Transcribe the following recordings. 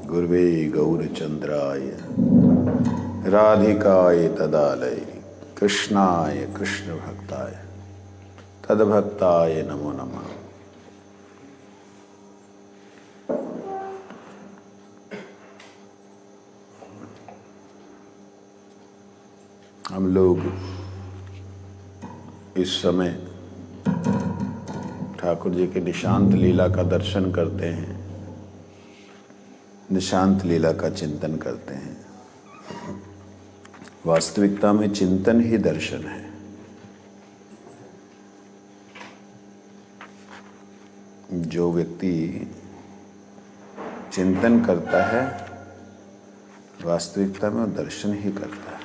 गुरुवे गौरचंद्राय राधिकाय तदालय कृष्णाय कृष्ण भक्ताय तद्भक्ताय नमो नमः। हम लोग इस समय ठाकुर जी के निशांत लीला का दर्शन करते हैं, निशांत लीला का चिंतन करते हैं। वास्तविकता में चिंतन ही दर्शन है। जो व्यक्ति चिंतन करता है वास्तविकता में दर्शन ही करता है।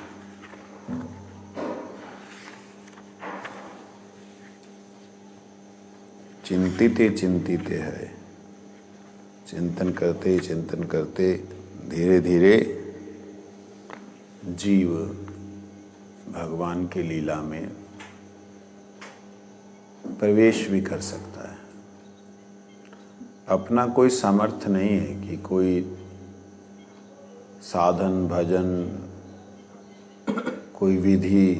चिंतिते चिंतिते है, चिंतन करते धीरे धीरे जीव भगवान की लीला में प्रवेश भी कर सकता है। अपना कोई सामर्थ्य नहीं है कि कोई साधन भजन कोई विधि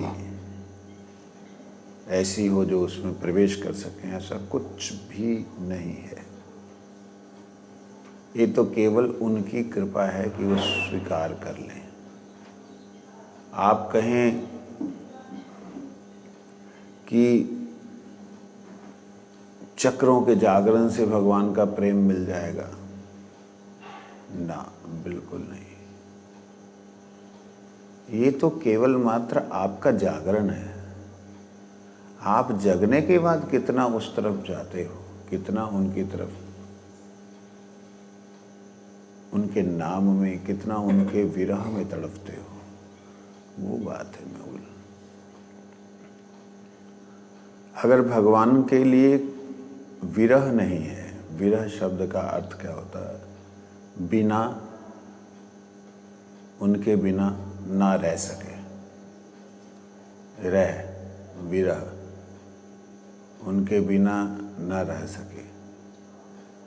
ऐसी हो जो उसमें प्रवेश कर सकें, ऐसा कुछ भी नहीं है। ये तो केवल उनकी कृपा है कि वो स्वीकार कर लें। आप कहें कि चक्रों के जागरण से भगवान का प्रेम मिल जाएगा, ना, बिल्कुल नहीं। ये तो केवल मात्र आपका जागरण है। आप जगने के बाद कितना उस तरफ जाते हो, कितना उनकी तरफ, उनके नाम में, कितना उनके विरह में तड़पते हो, वो बात है मूल। अगर भगवान के लिए विरह नहीं है, विरह शब्द का अर्थ क्या होता है? बिना, उनके बिना ना रह सके, रह, विरह, उनके बिना ना रह सके,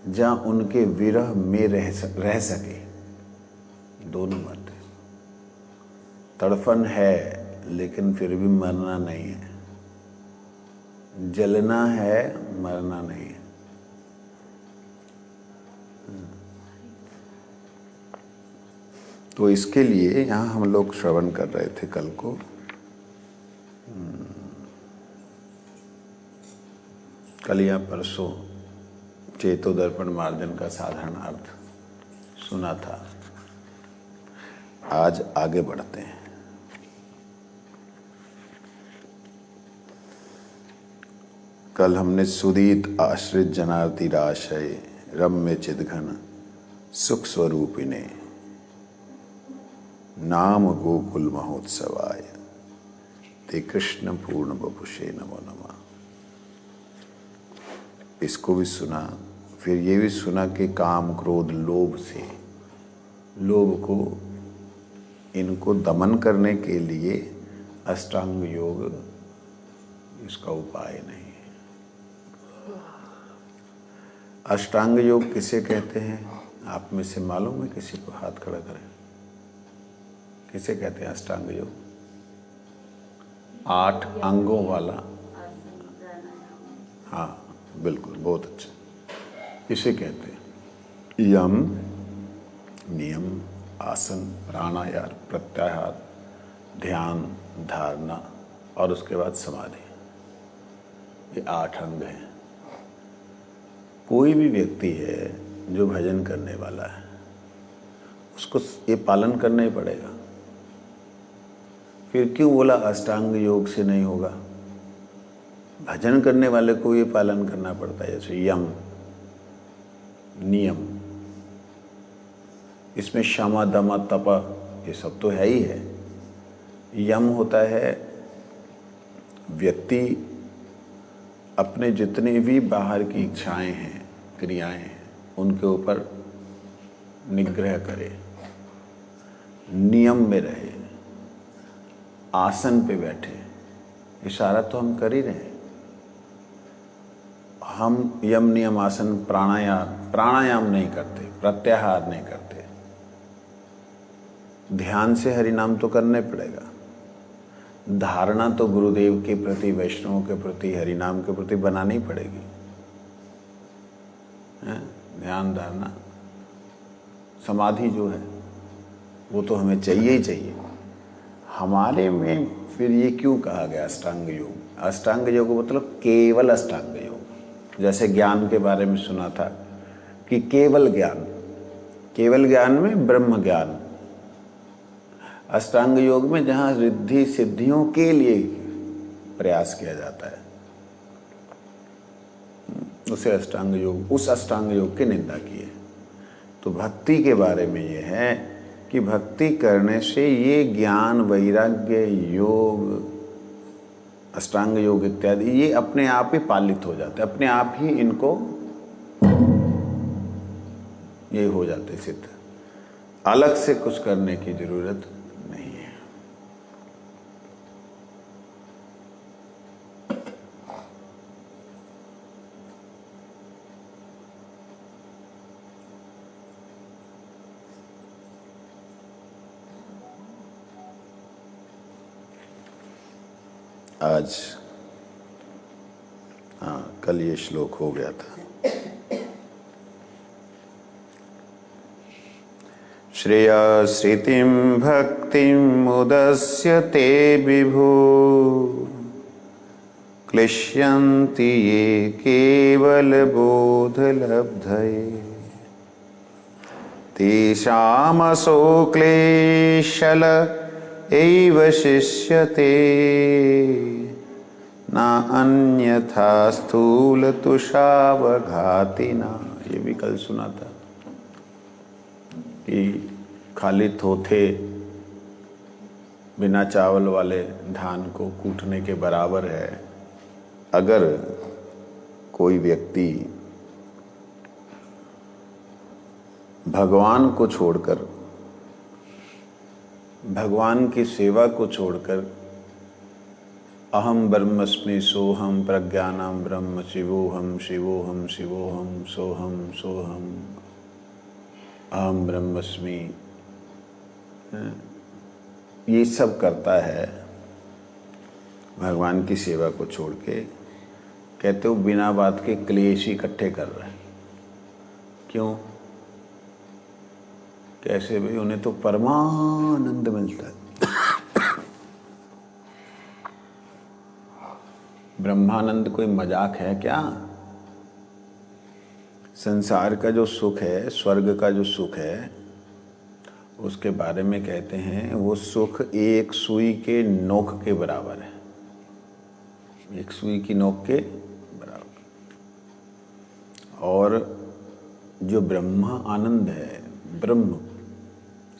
जहाँ उनके विरह में रह सके, दोनों बातें। तड़फन है लेकिन फिर भी मरना नहीं है, जलना है मरना नहीं है। तो इसके लिए यहाँ हम लोग श्रवण कर रहे थे कल को। कल या परसों चेतोदर्पण मार्जन का साधारण अर्थ सुना था। आज आगे बढ़ते हैं। कल हमने सुदीत आश्रित जनार्तिराशय रम्य चिदघन सुख स्वरूपिणे नाम गोकुल महोत्सवाय ते कृष्ण पूर्ण बपुषे नमो नमः। इसको भी सुना, फिर ये भी सुना कि काम क्रोध लोभ से, लोभ को, इनको दमन करने के लिए अष्टांग योग इसका उपाय नहीं है। अष्टांग योग किसे कहते हैं? आप में से मालूम है? किसी को हाथ खड़ा करें। किसे कहते हैं अष्टांग योग? 8 अंगों वाला। हाँ बिल्कुल, बहुत अच्छा। इसे कहते हैं यम, नियम, आसन, प्राणायाम, प्रत्याहार, ध्यान, धारणा और उसके बाद समाधि। ये 8 अंग हैं। कोई भी व्यक्ति है जो भजन करने वाला है, उसको ये पालन करना ही पड़ेगा। फिर क्यों बोला अष्टांग योग से नहीं होगा? भजन करने वाले को ये पालन करना पड़ता है। जैसे यम, नियम, इसमें शमा दमा तपा ये सब तो है ही है। यम होता है व्यक्ति अपने जितने भी बाहर की इच्छाएं हैं, क्रियाएं हैं, उनके ऊपर निग्रह करे, नियम में रहे, आसन पे बैठे। इशारा तो हम कर ही रहे हैं। हम यम नियम आसन प्राणायाम नहीं करते, प्रत्याहार नहीं करते, ध्यान से हरि नाम तो करने पड़ेगा, धारणा तो गुरुदेव के प्रति, वैष्णवों के प्रति, हरि नाम के प्रति बनानी पड़ेगी। ध्यान धारणा समाधि जो है वो तो हमें चाहिए ही चाहिए। हमारे में फिर ये क्यों कहा गया अष्टांग योग? अष्टांग योग मतलब केवल अष्टांग योग। जैसे ज्ञान के बारे में सुना था कि केवल ज्ञान, केवल ज्ञान में ब्रह्म ज्ञान। अष्टांग योग में जहाँ रिद्धि सिद्धियों के लिए प्रयास किया जाता है उसे अष्टांग योग, उस अष्टांग योग की निंदा की है। तो भक्ति के बारे में ये है कि भक्ति करने से ये ज्ञान, वैराग्य, योग, अष्टांग योग इत्यादि ये अपने आप ही पालित हो जाते, अपने आप ही इनको ये हो जाते सिद्ध। अलग से कुछ करने की जरूरत नहीं है। आज कल ये श्लोक हो गया था। श्रेया श्रुतिं भक्तिं मुदस्यते विभो क्लिश्यन्ति ये केवल बोधलब्धये तेषामसो क्लेशल एव शिष्यते न अन्यथा स्थूल तुषावघातिना। ये भी कल सुना था कि खाली थोथे बिना चावल वाले धान को कूटने के बराबर है अगर कोई व्यक्ति भगवान को छोड़कर, भगवान की सेवा को छोड़कर अहम ब्रह्मस्मि सोहम प्रज्ञानम ब्रह्म शिवोहम शिवोहम शिवोहम सोहम सोहम अहम ब्रह्मस्मि ये सब करता है भगवान की सेवा को छोड़ के, कहते हो बिना बात के क्लेश इकट्ठे कर रहे हैं। क्यों? कैसे भाई? उन्हें तो परमानंद मिलता है। ब्रह्मानंद कोई मजाक है क्या? संसार का जो सुख है, स्वर्ग का जो सुख है, उसके बारे में कहते हैं वो सुख एक सुई के नोक के बराबर है। एक सुई की नोक के बराबर। और जो ब्रह्मा आनंद है, ब्रह्म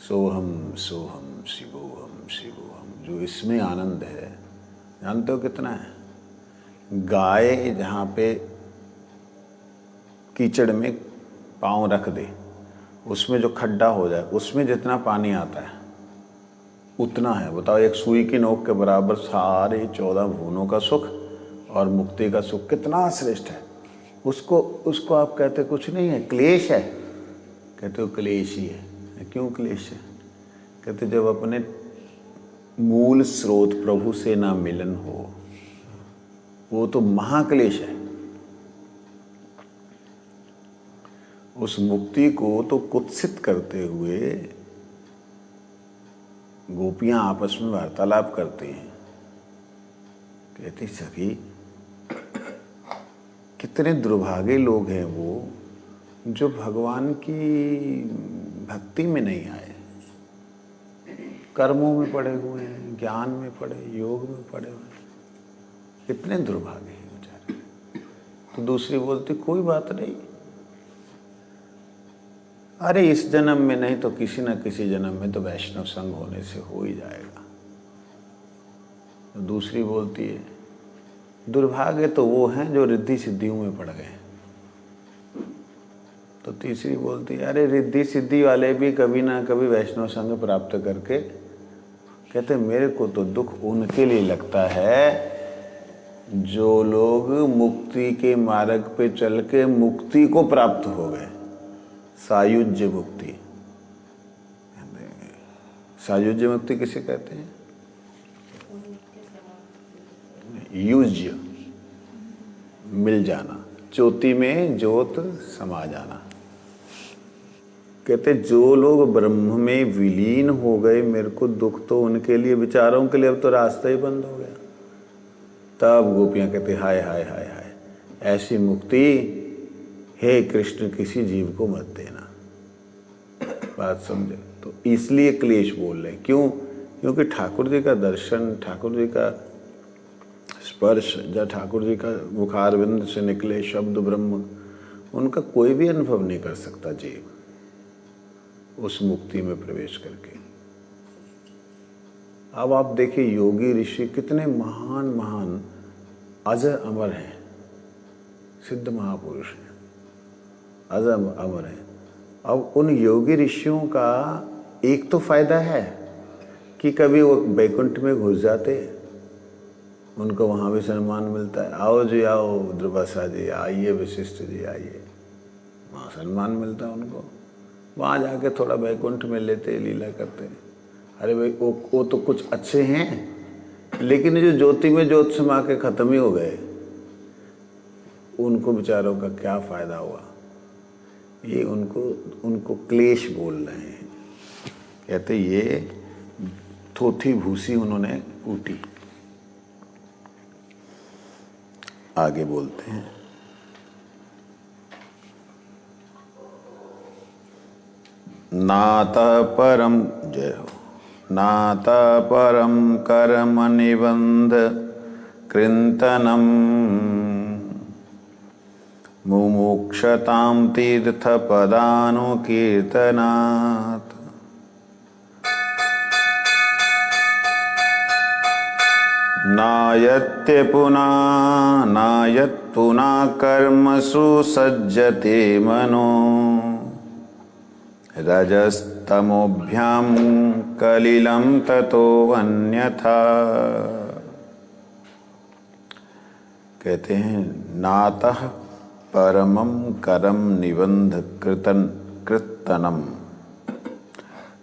सोहम सोहम शिवोहम शिवोहम, जो इसमें आनंद है, जानते हो कितना है? गाय जहाँ पे कीचड़ में पाँव रख दे, उसमें जो खड्डा हो जाए, उसमें जितना पानी आता है उतना है। बताओ, एक सुई की नोक के बराबर सारे 14 भुवनों का सुख और मुक्ति का सुख कितना श्रेष्ठ है। उसको आप कहते कुछ नहीं है, क्लेश है। कहते हो क्लेश ही है। क्यों क्लेश है? कहते जब अपने मूल स्रोत प्रभु से ना मिलन हो, वो तो महाक्लेश है। उस मुक्ति को तो कुत्सित करते हुए गोपियां आपस में वार्तालाप करती हैं। कहती सखी, कितने दुर्भागे लोग हैं वो जो भगवान की भक्ति में नहीं आए, कर्मों में पड़े हुए हैं, ज्ञान में पड़े, योग में पड़े हुए हैं। कितने दुर्भागे हैं बेचारे। तो दूसरी बोलती कोई बात नहीं, अरे इस जन्म में नहीं तो किसी न किसी जन्म में तो वैष्णव संग होने से हो ही जाएगा। तो दूसरी बोलती है दुर्भाग्य तो वो हैं जो रिद्धि सिद्धियों में पड़ गए। तो तीसरी बोलती है अरे रिद्धि सिद्धि वाले भी कभी ना कभी वैष्णव संग प्राप्त करके, कहते मेरे को तो दुख उनके लिए लगता है जो लोग मुक्ति के मार्ग पे चल के मुक्ति को प्राप्त हो गए। सायुज्य मुक्ति, सायुज्य मुक्ति किसे कहते हैं? युज्य, मिल जाना, ज्योति में ज्योत समा जाना। कहते जो लोग ब्रह्म में विलीन हो गए, मेरे को दुख तो उनके लिए, बेचारों के लिए अब तो रास्ता ही बंद हो गया। तब गोपियां कहते हाय हाय हाय हाय, ऐसी मुक्ति हे कृष्ण किसी जीव को मत देना। बात समझे? तो इसलिए क्लेश बोल रहे हैं। क्यों? क्योंकि ठाकुर जी का दर्शन, ठाकुर जी का स्पर्श, या ठाकुर जी का मुखारविंद से निकले शब्द ब्रह्म, उनका कोई भी अनुभव नहीं कर सकता जीव उस मुक्ति में प्रवेश करके। अब आप देखिए योगी ऋषि कितने महान महान अजर अमर हैं, सिद्ध महापुरुष हैं, अजर अमर हैं। अब उन योगी ऋषियों का एक तो फायदा है कि कभी वो बैकुंठ में घुस जाते, उनको वहाँ भी सम्मान मिलता है। आओ जी आओ, दुर्वासा जी आइए, वशिष्ठ जी आइए, वहाँ सम्मान मिलता है उनको। वहाँ जाके थोड़ा बैकुंठ में लेते, लीला करते। अरे भाई वो तो कुछ अच्छे हैं, लेकिन जो ज्योति में ज्योत समा के खत्म ही हो गए, उनको बेचारों का क्या फायदा हुआ? ये उनको क्लेश बोल रहे हैं। कहते ये थोथी भूसी उन्होंने कूटी। आगे बोलते हैं, नाता परम, जय हो, नाता परम कर्म निबंध कृंतनम मुमुक्षतां तीर्थ पदानुकीर्तनात्। नायत्य पुनः कर्मसु सज्जते मनो रजस्तमोभ्यां कलिलं ततो अन्यथा। कहते हैं नातः परमं करम निबंध कृतनम।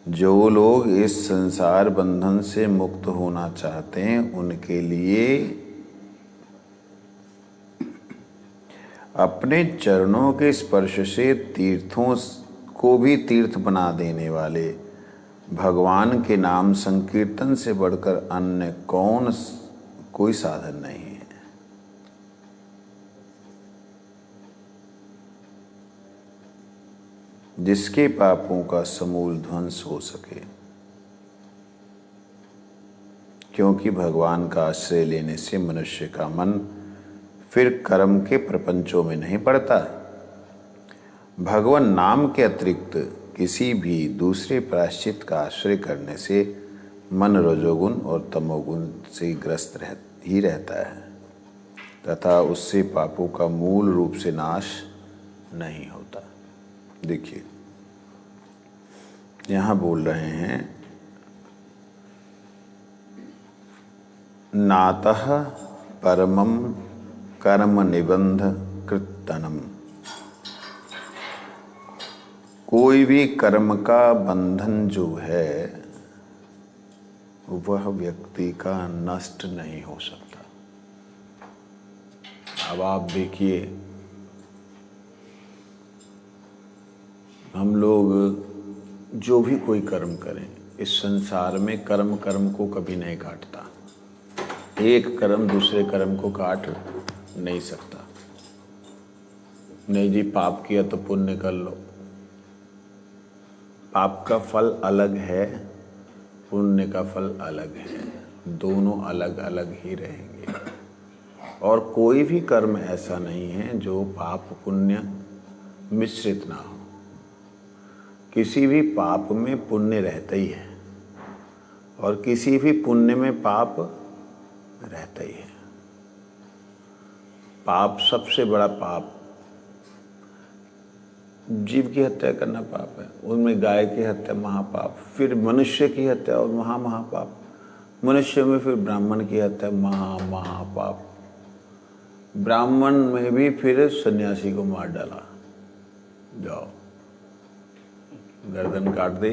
जो लोग इस संसार बंधन से मुक्त होना चाहते हैं, उनके लिए अपने चरणों के स्पर्श से तीर्थों को भी तीर्थ बना देने वाले भगवान के नाम संकीर्तन से बढ़कर अन्य कोई साधन नहीं है। जिसके पापों का समूल ध्वंस हो सके, क्योंकि भगवान का आश्रय लेने से मनुष्य का मन फिर कर्म के प्रपंचों में नहीं पड़ता। भगवान नाम के अतिरिक्त किसी भी दूसरे प्रायश्चित का आश्रय करने से मन रजोगुण और तमोगुण से ग्रस्त ही रहता है तथा उससे पापों का मूल रूप से नाश नहीं होता। देखिए यहाँ बोल रहे हैं नातः परमं कर्म निबंध कृतनम। कोई भी कर्म का बंधन जो है वह व्यक्ति का नष्ट नहीं हो सकता। अब आप देखिए, हम लोग जो भी कोई कर्म करें, इस संसार में कर्म को कभी नहीं काटता। एक कर्म दूसरे कर्म को काट नहीं सकता। नहीं जी, पाप किया तो पुण्य कर लो, पाप का फल अलग है, पुण्य का फल अलग है, दोनों अलग अलग ही रहेंगे। और कोई भी कर्म ऐसा नहीं है जो पाप पुण्य मिश्रित ना हो। किसी भी पाप में पुण्य रहता ही है और किसी भी पुण्य में पाप रहता ही है। पाप, सबसे बड़ा पाप जीव की हत्या करना पाप है, उनमें गाय की हत्या महापाप, फिर मनुष्य की हत्या और महापाप, मनुष्य में फिर ब्राह्मण की हत्या महापाप, ब्राह्मण में भी फिर सन्यासी को मार डाला, जाओ गर्दन काट दे,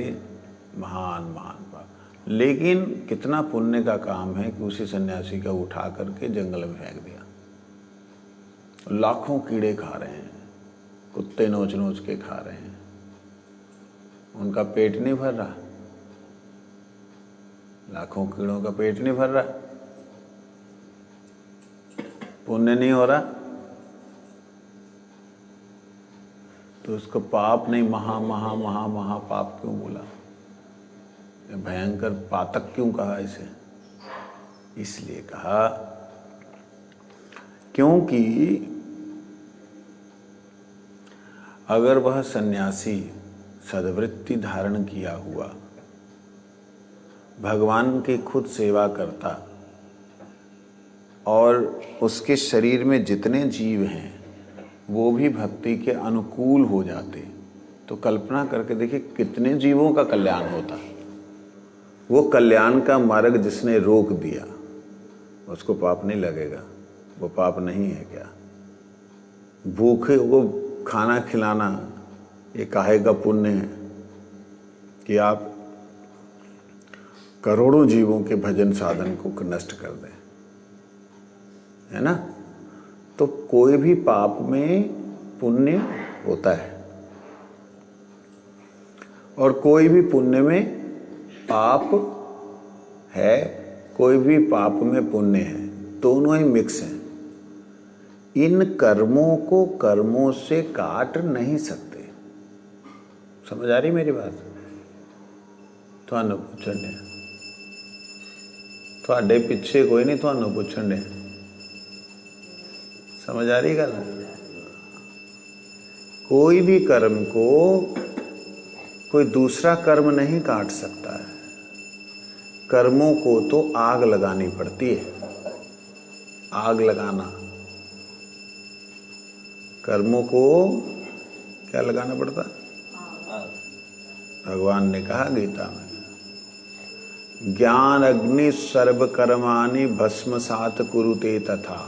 महान पाप। लेकिन कितना पुण्य का काम है कि उसी सन्यासी का उठा करके जंगल में फेंक दिया। लाखों कीड़े खा रहे हैं, कुत्ते नोच नोच के खा रहे हैं, उनका पेट नहीं भर रहा। लाखों कीड़ों का पेट नहीं भर रहा, पुण्य नहीं हो रहा, तो उसको पाप नहीं महा महा महा महा पाप क्यों बोला? भयंकर पातक क्यों कहा इसे? इसलिए कहा क्योंकि अगर वह सन्यासी सद्वृत्ति धारण किया हुआ भगवान की खुद सेवा करता और उसके शरीर में जितने जीव हैं वो भी भक्ति के अनुकूल हो जाते, तो कल्पना करके देखिए कितने जीवों का कल्याण होता। वो कल्याण का मार्ग जिसने रोक दिया उसको पाप नहीं लगेगा? वो पाप नहीं है क्या? भूखे को खाना खिलाना ये काहे का पुण्य है कि आप करोड़ों जीवों के भजन साधन को नष्ट कर दें, है ना? तो कोई भी पाप में पुण्य होता है और कोई भी पुण्य में पाप है, कोई भी पाप में पुण्य है, दोनों ही मिक्स हैं। इन कर्मों को कर्मों से काट नहीं सकते। समझ आ रही मेरी बात? ਤੁਹਾਨੂੰ ਪੁੱਛਣ ਦੇ, ਤੁਹਾਡੇ ਪਿੱਛੇ ਕੋਈ ਨਹੀਂ ਤੁਹਾਨੂੰ ਪੁੱਛਣ ਦੇ। समझ आ रही गल? कोई भी कर्म को कोई दूसरा कर्म नहीं काट सकता है। कर्मों को तो आग लगानी पड़ती है। आग लगाना, कर्मों को क्या लगाना पड़ता? भगवान ने कहा गीता में, ज्ञान अग्नि सर्व कर्माणि भस्मसात कुरुते तथा।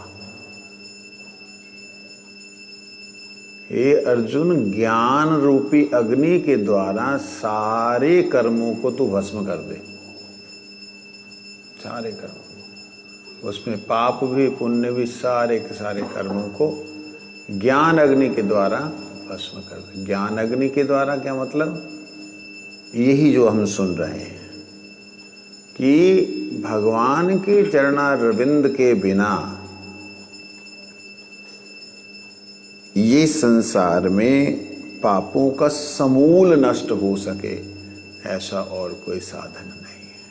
हे अर्जुन, ज्ञान रूपी अग्नि के द्वारा सारे कर्मों को तू भस्म कर दे। सारे कर्म, उसमें पाप भी पुण्य भी, सारे के सारे कर्मों को ज्ञान अग्नि के द्वारा भस्म कर दे। ज्ञान अग्नि के द्वारा क्या मतलब? यही जो हम सुन रहे हैं कि भगवान के चरणारविंद के बिना ये संसार में पापों का समूल नष्ट हो सके ऐसा और कोई साधन नहीं है।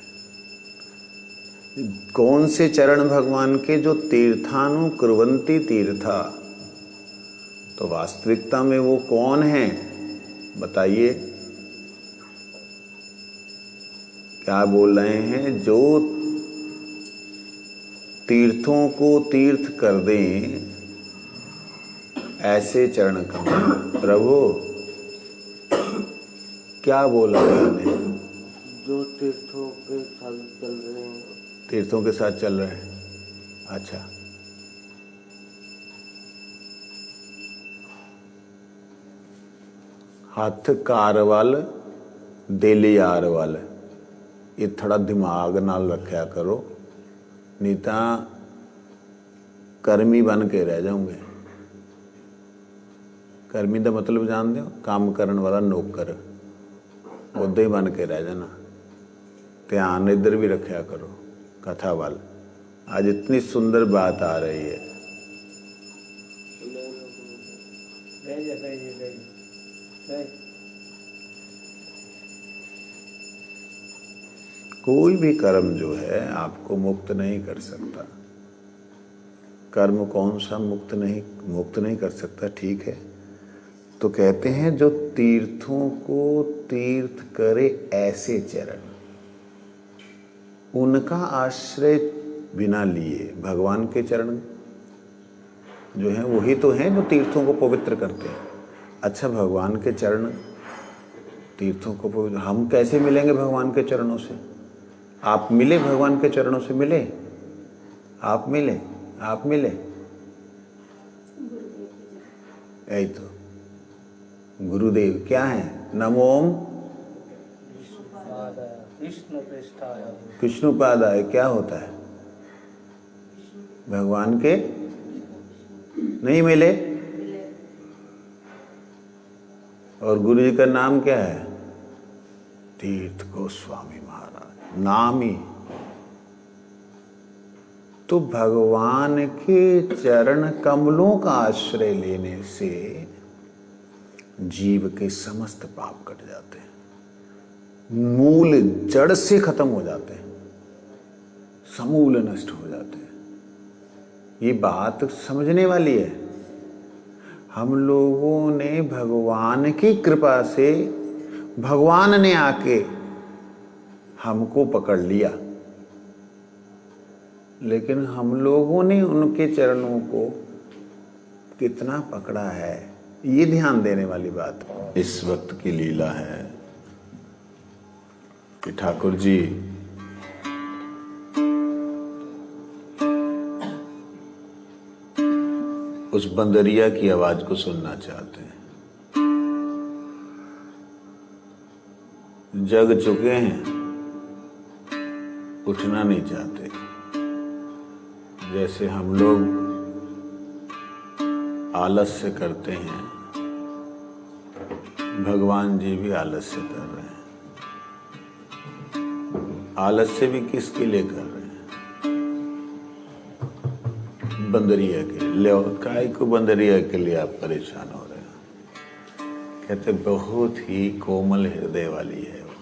कौन से चरण भगवान के? जो तीर्थानुकुर्वन्ति तीर्था। तो वास्तविकता में वो कौन है बताइए? क्या बोल रहे हैं? जो तीर्थों को तीर्थ कर दें ऐसे चरण कमल। प्रभु क्या बोला मैंने? जो तीर्थों के साथ चल रहे हैं। तीर्थों के साथ चल रहे हैं, अच्छा। हथ कारवल दिल यार वल, ये थोड़ा दिमाग नाल रखा करो, नहीं तो कर्मी बन के रह जाओगे। कर्मी का मतलब जानते हो? काम करने वाला नौकर, उदा ही बन के रह जाना। ध्यान इधर भी रखा करो कथा वाल। आज इतनी सुंदर बात आ रही है। कोई भी कर्म जो है आपको मुक्त नहीं कर सकता। कर्म कौन सा मुक्त नहीं कर सकता? ठीक है, तो कहते हैं जो तीर्थों को तीर्थ करे ऐसे चरण, उनका आश्रय बिना लिए भगवान के चरण जो हैं वही तो हैं जो तीर्थों को पवित्र करते हैं। अच्छा, भगवान के चरण तीर्थों को पवित्र, हम कैसे मिलेंगे भगवान के चरणों से? आप मिले भगवान के चरणों से? मिले? आप मिले? आप मिले? यही तो गुरुदेव क्या है? नमोम कृष्ण पृष्ठाय। विष्णुपाद आए क्या होता है? भगवान के नहीं मिले। और गुरु जी का नाम क्या है? तीर्थ गोस्वामी महाराज। नाम ही तो भगवान के चरण कमलों का आश्रय लेने से जीव के समस्त पाप कट जाते हैं, मूल जड़ से खत्म हो जाते हैं, समूल नष्ट हो जाते हैं। ये बात समझने वाली है। हम लोगों ने भगवान की कृपा से, भगवान ने आके हमको पकड़ लिया, लेकिन हम लोगों ने उनके चरणों को कितना पकड़ा है, ये ध्यान देने वाली बात है। इस वक्त की लीला है कि ठाकुर जी उस बंदरिया की आवाज को सुनना चाहते हैं। जग चुके हैं, उठना नहीं चाहते। जैसे हम लोग आलस्य करते हैं, भगवान जी भी आलस्य कर रहे हैं। आलस्य भी किसके लिए कर रहे हैं? बंदरिया के लिए। ले काय को बंदरिया के लिए आप परेशान हो रहे हैं? कहते बहुत ही कोमल हृदय वाली है वो,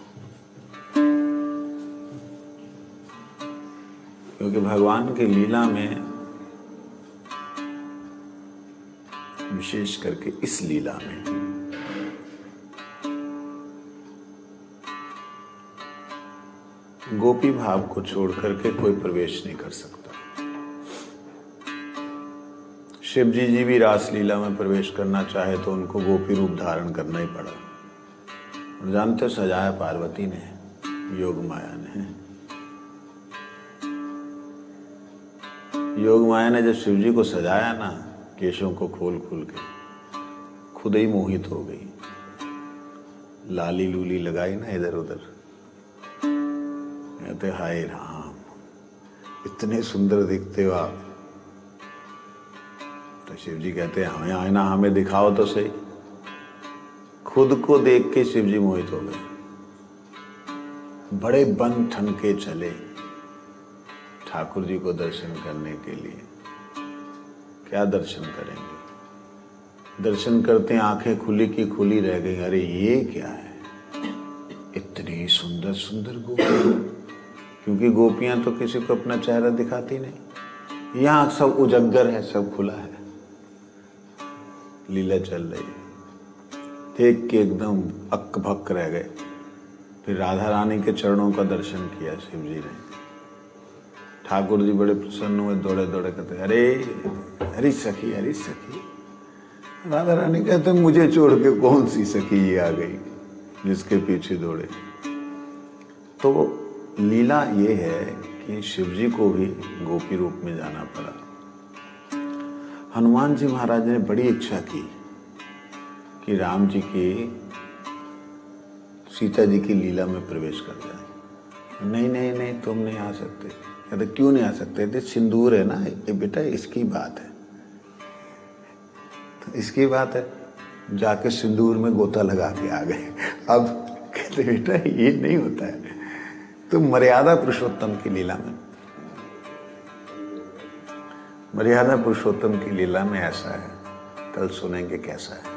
क्योंकि भगवान की लीला में, विशेष करके इस लीला में, गोपी भाव को छोड़ करके कोई प्रवेश नहीं कर सकता। शिव जी भी रासलीला में प्रवेश करना चाहे तो उनको गोपी रूप धारण करना ही पड़ा। और जानते हो, सजाया पार्वती ने, योग माया ने। योग माया ने जब शिव जी को सजाया ना, केशों को खोल खोल के, खुद ही मोहित हो गई। लाली लूली लगाई ना इधर उधर, कहते हाय राम, इतने सुंदर दिखते हो आप। तो शिव जी कहते हैं हमें आईना हमें दिखाओ तो सही। खुद को देख के शिव जी मोहित हो गए। बड़े बन ठन के चले ठाकुर जी को दर्शन करने के लिए। क्या दर्शन करेंगे? दर्शन करते हैं, आंखें खुली की खुली रह गई। अरे ये क्या है? इतनी सुंदर सुंदर गोपियां, क्योंकि गोपियां तो किसी को अपना चेहरा दिखाती नहीं। यहां सब उजागर है, सब खुला है, लीला चल रही है। देख के एकदम अक्क भक्क रह गए। फिर राधा रानी के चरणों का दर्शन किया शिव जी ने। ठाकुर जी बड़े प्रसन्न हुए, दौड़े दौड़े कहते अरे हरी सखी, हरी सखी। राधा रानी कहते मुझे छोड़ के कौन सी सखी ये आ गई जिसके पीछे दौड़े। तो लीला ये है कि शिव जी को भी गोपी रूप में जाना पड़ा। हनुमान जी महाराज ने बड़ी इच्छा की कि राम जी की सीता जी की लीला में प्रवेश कर जाए। नहीं नहीं नहीं, तुम नहीं आ सकते। कहते क्यों नहीं आ सकते? थे सिंदूर है ना ये बेटा, इसकी बात है। तो इसकी बात है, जाके सिंदूर में गोता लगा के आ गए। अब कहते बेटा ये नहीं होता है। तो मर्यादा पुरुषोत्तम की लीला में, मर्यादा पुरुषोत्तम की लीला में ऐसा है, कल सुनेंगे कैसा है।